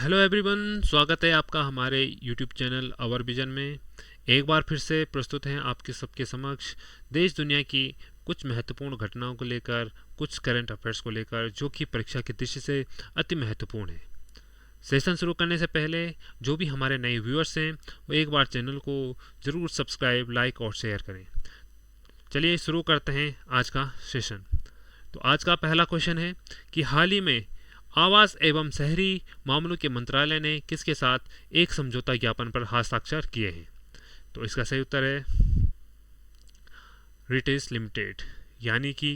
Hello everyone, स्वागत है आपका हमारे यूट्यूब चैनल आवर विजन में। एक बार फिर से प्रस्तुत हैं आपके सबके समक्ष देश दुनिया की कुछ महत्वपूर्ण घटनाओं को लेकर, कुछ करंट अफेयर्स को लेकर, जो कि परीक्षा की दृष्टि से अति महत्वपूर्ण है। सेशन शुरू करने से पहले जो भी हमारे नए व्यूअर्स हैं वो एक बार चैनल को ज़रूर सब्सक्राइब, लाइक और शेयर करें। चलिए शुरू करते हैं आज का सेशन। तो आज का पहला क्वेश्चन है कि हाल ही में आवास एवं शहरी मामलों के मंत्रालय ने किसके साथ एक समझौता ज्ञापन पर हस्ताक्षर किए हैं। तो इसका सही उत्तर है रिटेस लिमिटेड, यानी कि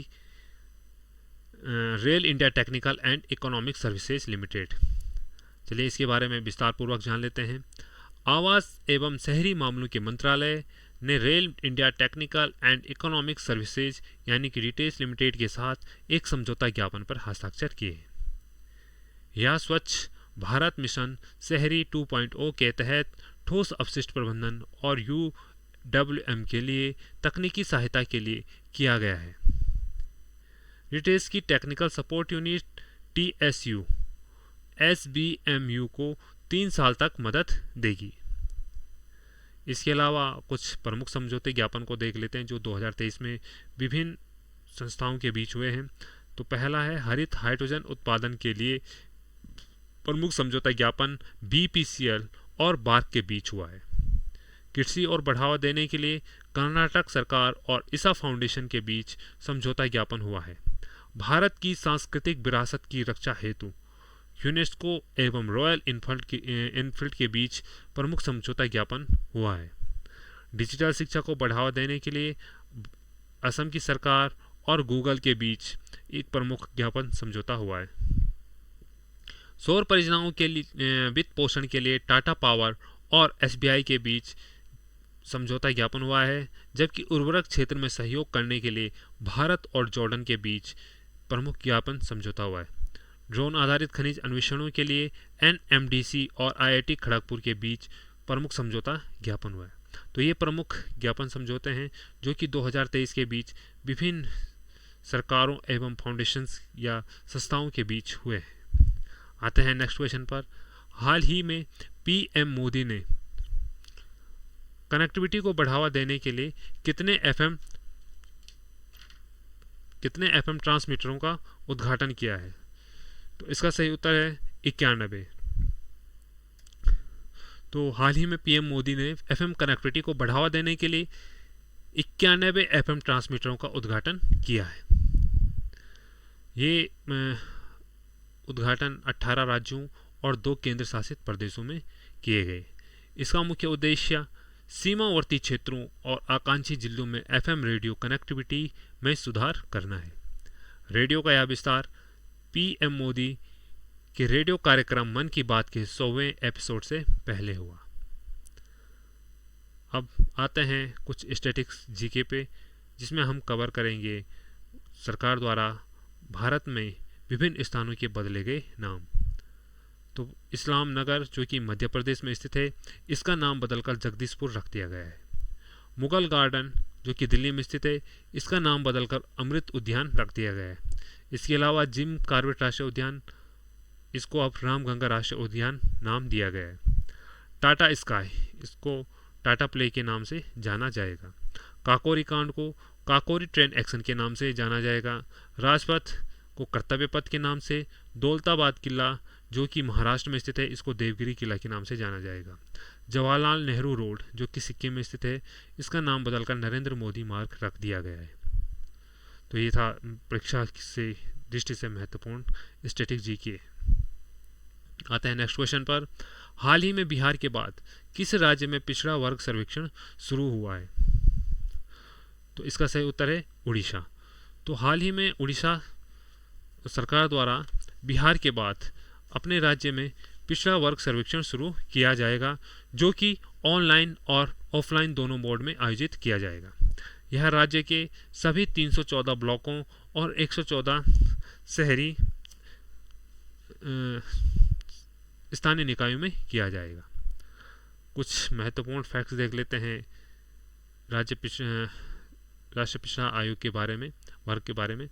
rail India technical and economic services limited. चलिए इसके बारे में विस्तार पूर्वक जान लेते हैं। आवास एवं शहरी मामलों के मंत्रालय ने rail India technical and economic services यानी कि रिटेस लिमिटेड के साथ एक समझौता ज्ञापन पर हस्ताक्षर किए हैं। यह स्वच्छ भारत मिशन शहरी 2.0 के तहत ठोस अपशिष्ट प्रबंधन और UWM के लिए तकनीकी सहायता के लिए किया गया है। रिटेस की technical support unit TSU SBMU को 3 साल तक मदद देगी। इसके अलावा कुछ प्रमुख समझौते ज्ञापन को देख लेते हैं जो 2023 में विभिन्न संस्थाओं के बीच हुए हैं। तो पहला है हरित हाइड्रोजन उत्पादन के लिए प्रमुख समझौता ज्ञापन BPCL और बार्क के बीच हुआ है। कृषि और बढ़ावा देने के लिए कर्नाटक सरकार और ईसा फाउंडेशन के बीच समझौता ज्ञापन हुआ है। भारत की सांस्कृतिक विरासत की रक्षा हेतु यूनेस्को एवं रॉयल इनफील्ड के बीच प्रमुख समझौता ज्ञापन हुआ है। डिजिटल शिक्षा को बढ़ावा देने के लिए असम की सरकार और गूगल के बीच एक प्रमुख ज्ञापन समझौता हुआ है। सौर परियोजनाओं के लिए वित्त पोषण के लिए टाटा पावर और SBI के बीच समझौता ज्ञापन हुआ है, जबकि उर्वरक क्षेत्र में सहयोग करने के लिए भारत और जॉर्डन के बीच प्रमुख ज्ञापन समझौता हुआ है। ड्रोन आधारित खनिज अन्वेषणों के लिए NMDC और IIT खड़गपुर के बीच प्रमुख समझौता ज्ञापन हुआ है। तो ये प्रमुख ज्ञापन समझौते हैं जो कि 2023 के बीच विभिन्न सरकारों एवं फाउंडेशंस या संस्थाओं के बीच हुए हैं। आते हैं नेक्स्ट क्वेश्चन पर। हाल ही में PM मोदी ने कनेक्टिविटी को बढ़ावा देने के लिए कितने FM ट्रांसमीटरों का उद्घाटन किया है। तो इसका सही उत्तर है 91। तो हाल ही में PM मोदी ने FM कनेक्टिविटी को बढ़ावा देने के लिए 91 FM ट्रांसमीटरों का उद्घाटन किया है। ये उद्घाटन 18 राज्यों और 2 केंद्र शासित प्रदेशों में किए गए। इसका मुख्य उद्देश्य सीमावर्ती क्षेत्रों और आकांक्षी जिलों में FM रेडियो कनेक्टिविटी में सुधार करना है। रेडियो का यह विस्तार PM मोदी के रेडियो कार्यक्रम मन की बात के 100वें एपिसोड से पहले हुआ। अब आते हैं कुछ स्टैटिक्स GK पे, जिसमें हम कवर करेंगे सरकार द्वारा भारत में विभिन्न स्थानों के बदले गए नाम। तो इस्लाम नगर जो कि मध्य प्रदेश में स्थित है, इसका नाम बदलकर जगदीशपुर रख दिया गया है। मुगल गार्डन जो कि दिल्ली में स्थित है, इसका नाम बदलकर अमृत उद्यान रख दिया गया है। इसके अलावा जिम कॉर्बेट राष्ट्रीय उद्यान, इसको अब रामगंगा राष्ट्रीय उद्यान नाम दिया गया है। टाटा स्काई, इसको टाटा प्ले के नाम से जाना जाएगा। काकोरी कांड को काकोरी ट्रेन एक्शन के नाम से जाना जाएगा। राजपथ को कर्तव्य पथ के नाम से, दौलताबाद किला जो कि महाराष्ट्र में स्थित है, इसको देवगिरी किला के नाम से जाना जाएगा। जवाहरलाल नेहरू रोड जो कि सिक्किम में स्थित है, इसका नाम बदलकर नरेंद्र मोदी मार्ग रख दिया गया है। तो ये था परीक्षा से दृष्टि से महत्वपूर्ण स्टैटिक GK। आते हैं नेक्स्ट क्वेश्चन पर। हाल ही में बिहार के बाद किस राज्य में पिछड़ा वर्ग सर्वेक्षण शुरू हुआ है। तो इसका सही उत्तर है उड़ीसा। तो हाल ही में उड़ीसा सरकार द्वारा बिहार के बाद अपने राज्य में पिछड़ा वर्ग सर्वेक्षण शुरू किया जाएगा, जो कि ऑनलाइन और ऑफलाइन दोनों मोड में आयोजित किया जाएगा। यह राज्य के सभी 314 ब्लॉकों और 114 शहरी स्थानीय निकायों में किया जाएगा। कुछ महत्वपूर्ण फैक्ट्स देख लेते हैं राष्ट्रीय पिछड़ा आयोग के बारे में, वर्ग के बारे में।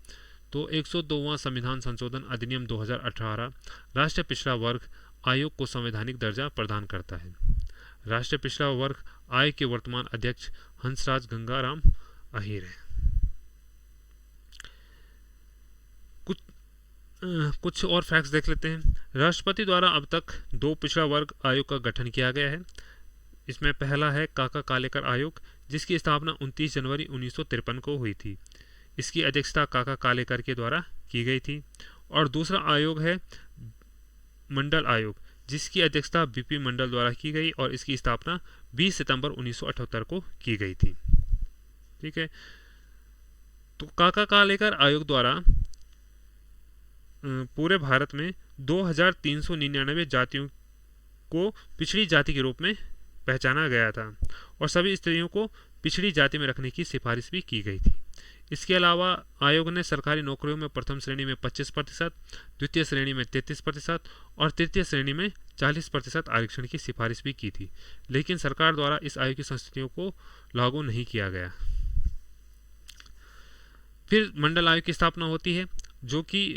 तो 102वां संविधान संशोधन अधिनियम 2018 राष्ट्रीय पिछड़ा वर्ग आयोग को संवैधानिक दर्जा प्रदान करता है। राष्ट्रीय पिछड़ा वर्ग आयोग के वर्तमान अध्यक्ष हंसराज गंगाराम अहीर हैं। कुछ और फैक्ट्स देख लेते हैं। राष्ट्रपति द्वारा अब तक 2 पिछड़ा वर्ग आयोग का गठन किया गया है। इसमें पहला है काका कालेकर आयोग, जिसकी स्थापना 29 जनवरी 1953 को हुई थी। इसकी अध्यक्षता काका कालेकर के द्वारा की गई थी। और दूसरा आयोग है मंडल आयोग, जिसकी अध्यक्षता बीपी मंडल द्वारा की गई और इसकी स्थापना 20 सितंबर 1978 को की गई थी। ठीक है, तो काका कालेकर आयोग द्वारा पूरे भारत में 2399 जातियों को पिछड़ी जाति के रूप में पहचाना गया था और सभी स्त्रियों को पिछड़ी जाति में रखने की सिफारिश भी की गई थी। इसके अलावा आयोग ने सरकारी नौकरियों में प्रथम श्रेणी में 25%, द्वितीय श्रेणी में 33% और तृतीय श्रेणी में 40% आरक्षण की सिफारिश भी की थी, लेकिन सरकार द्वारा इस आयोग की संस्थितियों को लागू नहीं किया गया। फिर मंडल आयोग की स्थापना होती है, जो कि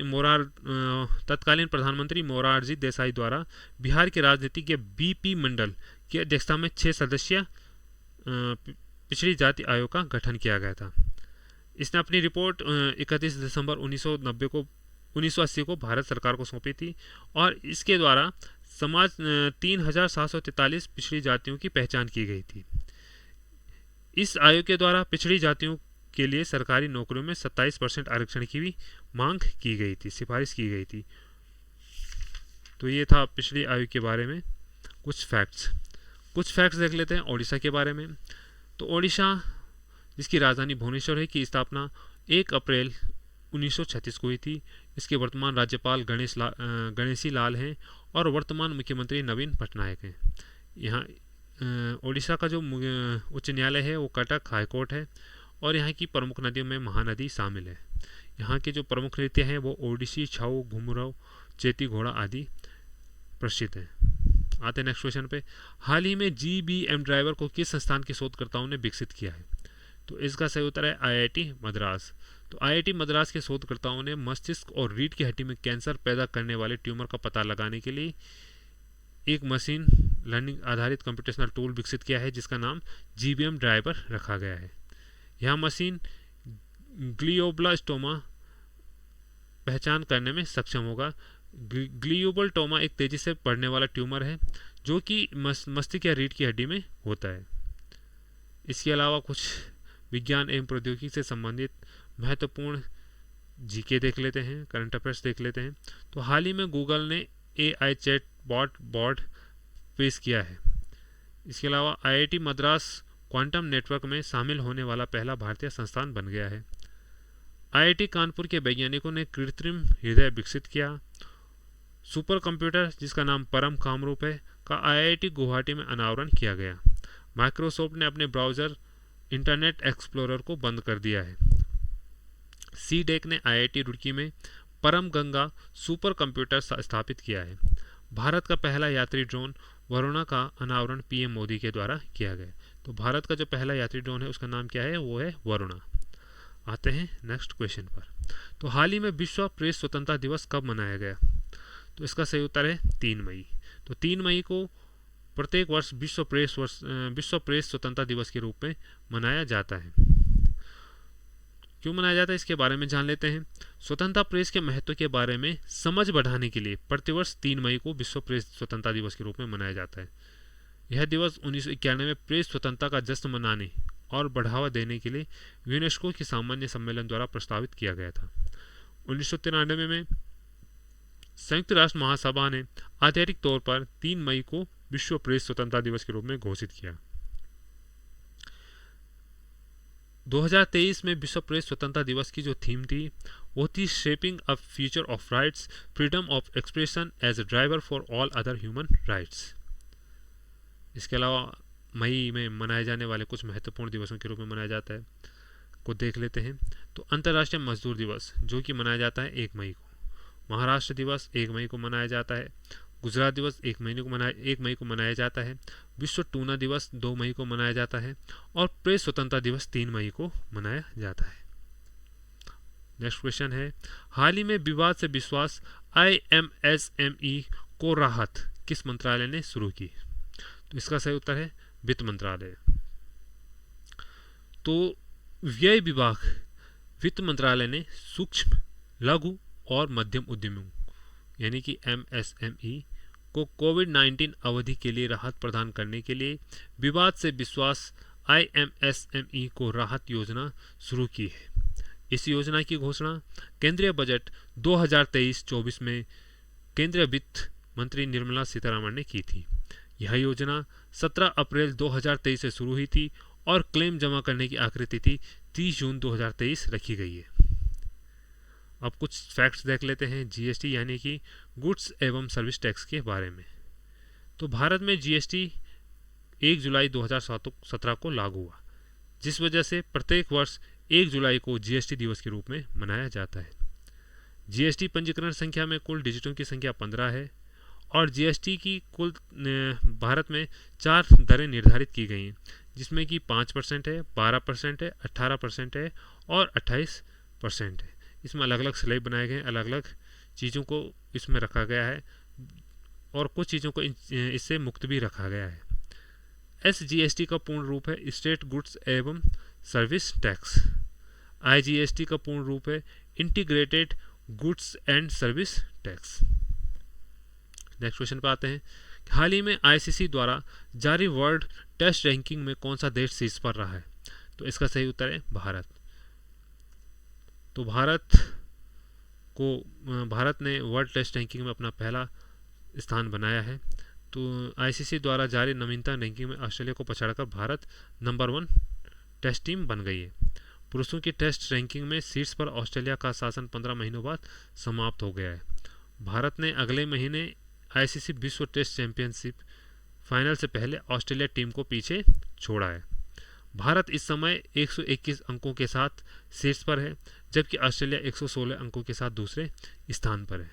तत्कालीन प्रधानमंत्री मोरारजी देसाई द्वारा बिहार के राजनीतिज्ञ बीपी मंडल की अध्यक्षता में 6 सदस्यीय पिछड़ी जाति आयोग का गठन किया गया था। इसने अपनी रिपोर्ट 31 दिसंबर 1980 को भारत सरकार को सौंपी थी और इसके द्वारा समाज 3743 पिछड़ी जातियों की पहचान की गई थी। इस आयोग के द्वारा पिछड़ी जातियों के लिए सरकारी नौकरियों में 27% आरक्षण की भी मांग की गई थी, सिफारिश की गई थी। तो ये था पिछड़ी आयोग के बारे में कुछ फैक्ट्स देख लेते हैं ओडिशा के बारे में। तो ओडिशा, जिसकी राजधानी भुवनेश्वर है, की स्थापना 1 अप्रैल 1936 को हुई थी। इसके वर्तमान राज्यपाल गणेशी लाल हैं और वर्तमान मुख्यमंत्री नवीन पटनायक हैं। यहाँ ओडिशा का जो उच्च न्यायालय है वो कटक हाईकोर्ट है और यहाँ की प्रमुख नदियों में महानदी शामिल है। यहाँ के जो प्रमुख नृत्य हैं वो ओडिसी, छाऊ, घुमराव, चेती घोड़ा आदि प्रसिद्ध हैं। आते हैं नेक्स्ट क्वेश्चन पे। हाल ही में GBM ड्राइवर को किस संस्थान के शोधकर्ताओं ने विकसित किया है? तो इसका सही उत्तर है IIT मद्रास। तो IIT मद्रास के शोधकर्ताओं ने मस्तिष्क और रीढ़ की हड्डी में कैंसर पैदा करने वाले ट्यूमर का पता लगाने के लिए एक मशीन लर्निंग आधारित कंप्यूटेशनल टूल विकसित किया है, जिसका नाम GBM ड्राइवर रखा गया है। यह मशीन ग्लियोब्लास्टोमा पहचान करने में सक्षम होगा। ग्लियोब्लास्टोमा एक तेजी से बढ़ने वाला ट्यूमर है जो कि मस्तिष्क या रीढ़ की हड्डी में होता है। इसके अलावा कुछ विज्ञान एवं प्रौद्योगिकी से संबंधित महत्वपूर्ण जीके देख लेते हैं, करंट अफेयर्स देख लेते हैं। तो हाल ही में गूगल ने AI चैट बॉट पेश किया है। इसके अलावा IIT मद्रास क्वांटम नेटवर्क में शामिल होने वाला पहला भारतीय संस्थान बन गया है। IIT कानपुर के वैज्ञानिकों ने कृत्रिम हृदय विकसित किया। सुपर कंप्यूटर, जिसका नाम परम कामरूप है, का IIT गुवाहाटी में अनावरण किया गया। माइक्रोसॉफ्ट ने अपने ब्राउज़र इंटरनेट एक्सप्लोरर को बंद कर दिया है। CDEC ने IIT रुड़की में परम गंगा सुपर कंप्यूटर स्थापित किया है। भारत का पहला यात्री ड्रोन वरुणा का अनावरण PM मोदी के द्वारा किया गया। तो भारत का जो पहला यात्री ड्रोन है उसका नाम क्या है? वो है वरुणा। आते हैं नेक्स्ट क्वेश्चन पर। तो हाल ही में विश्व प्रेस स्वतंत्रता दिवस कब मनाया गया? तो इसका सही उत्तर है 3 मई। तो 3 मई को प्रत्येक वर्ष विश्व प्रेस स्वतंत्रता दिवस के रूप में मनाया जाता है। क्यों मनाया जाता है इसके बारे में जान लेते हैं। स्वतंत्रता प्रेस के महत्व के बारे में समझ बढ़ाने के लिए प्रतिवर्ष 3 मई को विश्व प्रेस स्वतंत्रता दिवस के रूप में मनाया जाता है। यह दिवस 1991 में प्रेस स्वतंत्रता का जश्न मनाने और बढ़ावा देने के लिए यूनेस्को के सामान्य सम्मेलन द्वारा प्रस्तावित किया गया था। 1993 में संयुक्त राष्ट्र महासभा ने आधिकारिक तौर पर 3 मई को विश्व प्रेस स्वतंत्रता दिवस के रूप में घोषित किया। 2023 में विश्व प्रेस स्वतंत्रता दिवस की जो थीम थी वो थी shaping a future of rights, freedom of expression as a driver for all other human rights. इसके अलावा मई में मनाए जाने वाले कुछ महत्वपूर्ण दिवसों के रूप में मनाया जाता है को देख लेते हैं। तो अंतर्राष्ट्रीय मजदूर दिवस जो कि मनाया जाता है 1 मई को। महाराष्ट्र दिवस 1 मई को मनाया जाता है। गुजरात दिवस 1 मई को मनाया जाता है। विश्व टूना दिवस 2 मई को मनाया जाता है और प्रेस स्वतंत्रता दिवस 3 मई को मनाया जाता है। नेक्स्ट क्वेश्चन है, हाल ही में विवाद से विश्वास IMSME को राहत किस मंत्रालय ने शुरू की? तो इसका सही उत्तर है वित्त मंत्रालय। तो व्यय विभाग वित्त मंत्रालय ने सूक्ष्म, लघु और मध्यम उद्यमों यानी कि MSME को कोविड-19 अवधि के लिए राहत प्रदान करने के लिए विवाद से विश्वास IMSME को राहत योजना शुरू की है। इस योजना की घोषणा केंद्रीय बजट 2023-24 में केंद्रीय वित्त मंत्री निर्मला सीतारमण ने की थी। यह योजना 17 अप्रैल 2023 से शुरू हुई थी और क्लेम जमा करने की आखिरी तिथि 30 जून 2023 रखी गई है। अब कुछ फैक्ट्स देख लेते हैं GST यानी कि गुड्स एवं सर्विस टैक्स के बारे में। तो भारत में GST 1 जुलाई 2017 को लागू हुआ, जिस वजह से प्रत्येक वर्ष 1 जुलाई को GST दिवस के रूप में मनाया जाता है। GST पंजीकरण संख्या में कुल डिजिटों की संख्या 15 है और GST की कुल भारत में 4 दरें निर्धारित की गई हैं, जिसमें कि 5% है, 12% है, 18% है और 28% है। इसमें अलग अलग स्लैब बनाए गए हैं, अलग अलग चीज़ों को इसमें रखा गया है और कुछ चीज़ों को इससे मुक्त भी रखा गया है। SGST का पूर्ण रूप है स्टेट गुड्स एवं सर्विस टैक्स। IGST का पूर्ण रूप है integrated goods and service tax. Next question पे आते हैं। हाल ही में ICC द्वारा जारी वर्ल्ड टेस्ट रैंकिंग में कौन सा देश शीर्ष पर रहा है? तो इसका सही उत्तर है भारत। तो भारत ने वर्ल्ड टेस्ट रैंकिंग में अपना पहला स्थान बनाया है। तो ICC द्वारा जारी नवीनतम रैंकिंग में ऑस्ट्रेलिया को पछाड़कर भारत नंबर 1 टेस्ट टीम बन गई है। पुरुषों की टेस्ट रैंकिंग में शीर्ष पर ऑस्ट्रेलिया का शासन 15 महीनों बाद समाप्त हो गया है। भारत ने अगले महीने ICC विश्व टेस्ट चैंपियनशिप फाइनल से पहले ऑस्ट्रेलिया टीम को पीछे छोड़ा है। भारत इस समय 121 अंकों के साथ शीर्ष पर है, जबकि ऑस्ट्रेलिया 116 अंकों के साथ दूसरे स्थान पर है।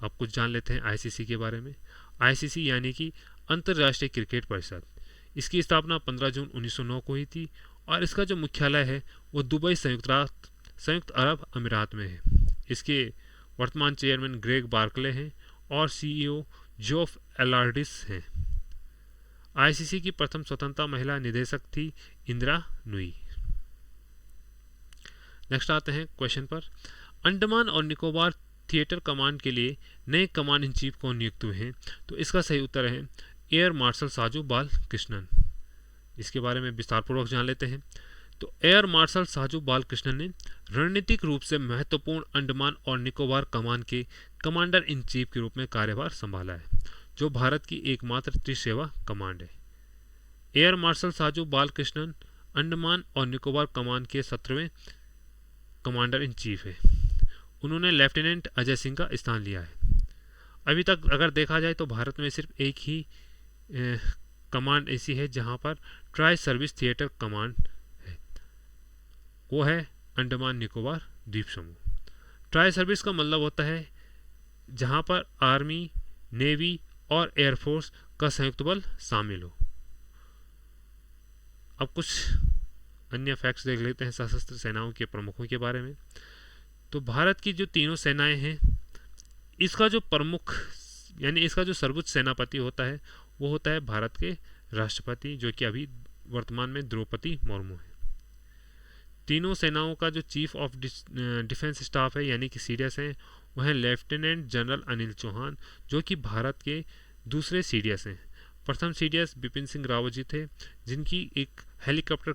अब कुछ जान लेते हैं ICC के बारे में। ICC यानी कि अंतर्राष्ट्रीय क्रिकेट परिषद। इसकी स्थापना 15 जून 1909 को हुई थी और इसका जो मुख्यालय है वो दुबई संयुक्त अरब अमीरात में है। इसके वर्तमान चेयरमैन ग्रेग बार्कले हैं और CEO जोफ एलार्डिस हैं। ICC की प्रथम स्वतंत्रता महिला निदेशक थी इंदिरा नुई। नेक्स्ट आते हैं क्वेश्चन पर। अंडमान और निकोबार थिएटर कमांड के लिए नए कमांड इन चीफ कौन नियुक्त हुए हैं? तो इसका सही उत्तर है एयर मार्शल साजू बाल कृष्णन। इसके बारे में विस्तारपूर्वक जान लेते हैं। तो एयर मार्शल साजू बाल कृष्णन ने रणनीतिक रूप से महत्वपूर्ण अंडमान और निकोबार कमान के कमांडर इन चीफ के रूप में कार्यभार संभाला है, जो भारत की एकमात्र त्रिसेवा कमांड है। एयर मार्शल साजू बाल कृष्णन अंडमान और निकोबार कमान के 17वें कमांडर इन चीफ है। उन्होंने लेफ्टिनेंट अजय सिंह का स्थान लिया है। अभी तक अगर देखा जाए तो भारत में सिर्फ एक ही कमांड ऐसी है जहां पर ट्राई सर्विस थिएटर कमांड है, वो है अंडमान निकोबार द्वीप समूह। ट्राई सर्विस का मतलब होता है जहां पर आर्मी, नेवी और एयरफोर्स का संयुक्त बल शामिल हो। अब कुछ अन्य फैक्ट्स देख लेते हैं सशस्त्र सेनाओं के प्रमुखों के बारे में। तो भारत की जो तीनों सेनाएं हैं, इसका जो प्रमुख यानी इसका जो सर्वोच्च सेनापति होता है वो होता है भारत के राष्ट्रपति, जो कि अभी वर्तमान में द्रौपदी मुर्मू है। तीनों सेनाओं का जो चीफ ऑफ डिफेंस स्टाफ है यानी कि CDS हैं, वह है लेफ्टिनेंट जनरल अनिल चौहान, जो कि भारत के दूसरे CDS हैं। प्रथम CDS बिपिन सिंह रावत जी थे, जिनकी एक हेलीकॉप्टर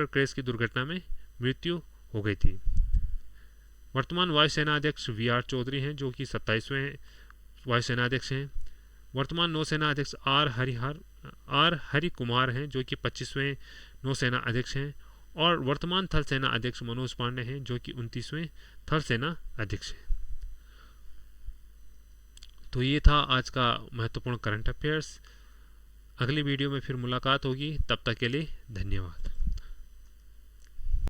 क्रैश की दुर्घटना में मृत्यु हो गई थी। वर्तमान वायुसेना अध्यक्ष VR चौधरी हैं, जो कि 27वें वायुसेना अध्यक्ष हैं। वर्तमान नौसेना अध्यक्ष आर हरि कुमार हैं, जो कि 25वें नौसेना अध्यक्ष हैं। और वर्तमान थल सेना अध्यक्ष मनोज पांडे हैं, जो कि 29वें थल सेना अध्यक्ष हैं। तो ये था आज का महत्वपूर्ण करंट अफेयर्स। अगली वीडियो में फिर मुलाकात होगी, तब तक के लिए धन्यवाद।